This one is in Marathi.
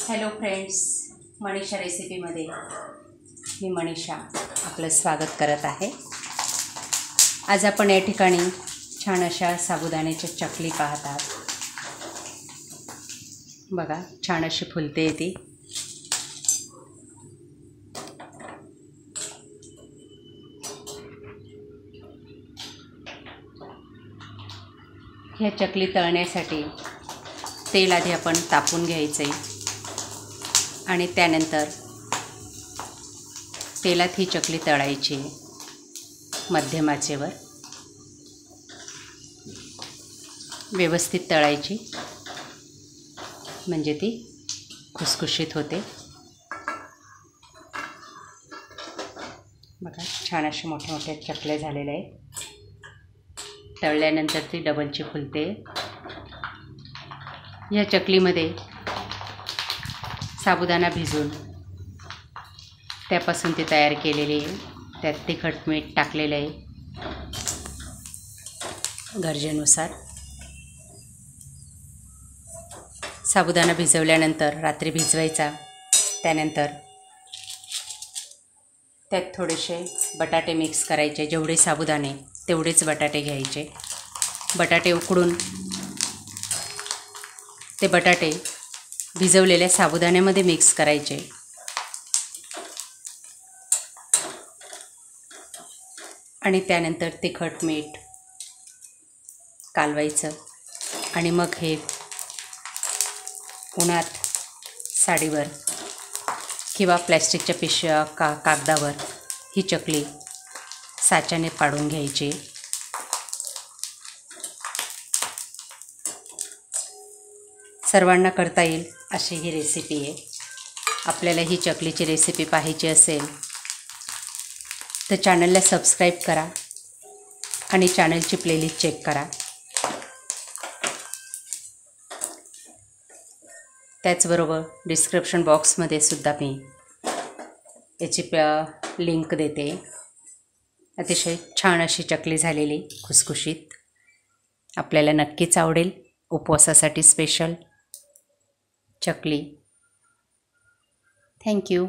हॅलो फ्रेंड्स, मनीषा रेसिपीमध्ये मी मनीषा आपलं स्वागत करत आहे। आज आपण या ठिकाणी छान अशा साबुदाण्याच्या चकली पाहतात। बघा, छान अशी फुलते ती। ह्या चकली तळण्यासाठी तेल आधी आपण तापून घ्यायचे आणि त्यानंतर तेलात ही चकली तळायची मध्यम आचेवर। व्यवस्थित तळायची म्हणजे ती खुसखुशीत होते। बघा, छान अशा मोठ्या मोठ्या चकल्या झालेल्या आहेत। तळल्यानंतर ती डबलची फुलते। या चकलीमध्ये साबुदाणा भिजवून त्यापासून ती तयार केलेली आहे। त्यात तिखट मीठ टाकलेलं आहे गरजेनुसार। साबुदाणा भिजवल्यानंतर रात्री भिजवायचा, त्यानंतर त्यात थोडेसे बटाटे मिक्स करायचे। जेवढे साबुदाणे तेवढेच बटाटे घ्यायचे। बटाटे उकडून ते बटाटे भिजवलेल्या साबुदाण्यामध्ये मिक्स करायचे आणि त्यानंतर तिखट मीठ कालवायचं आणि मग हे उन्हात साडीवर किंवा प्लॅस्टिकच्या पिशव्या कागदावर ही चकली साच्याने पाडून घ्यायची। सर्वांना करता येईल अशी ही रेसिपी आहे। आपल्याला ही चकलीची रेसिपी पाहायची असेल तर चॅनलला सबस्क्राईब करा आणि चॅनलची प्लेलिस्ट चेक करा। त्याचबरोबर डिस्क्रिप्शन बॉक्समध्ये सुद्धा मी याची लिंक देते। अतिशय छान अशी चकली झालेली खुसखुशीत, आपल्याला नक्कीच आवडेल। उपवासासाठी स्पेशल चकली। थँक्यू।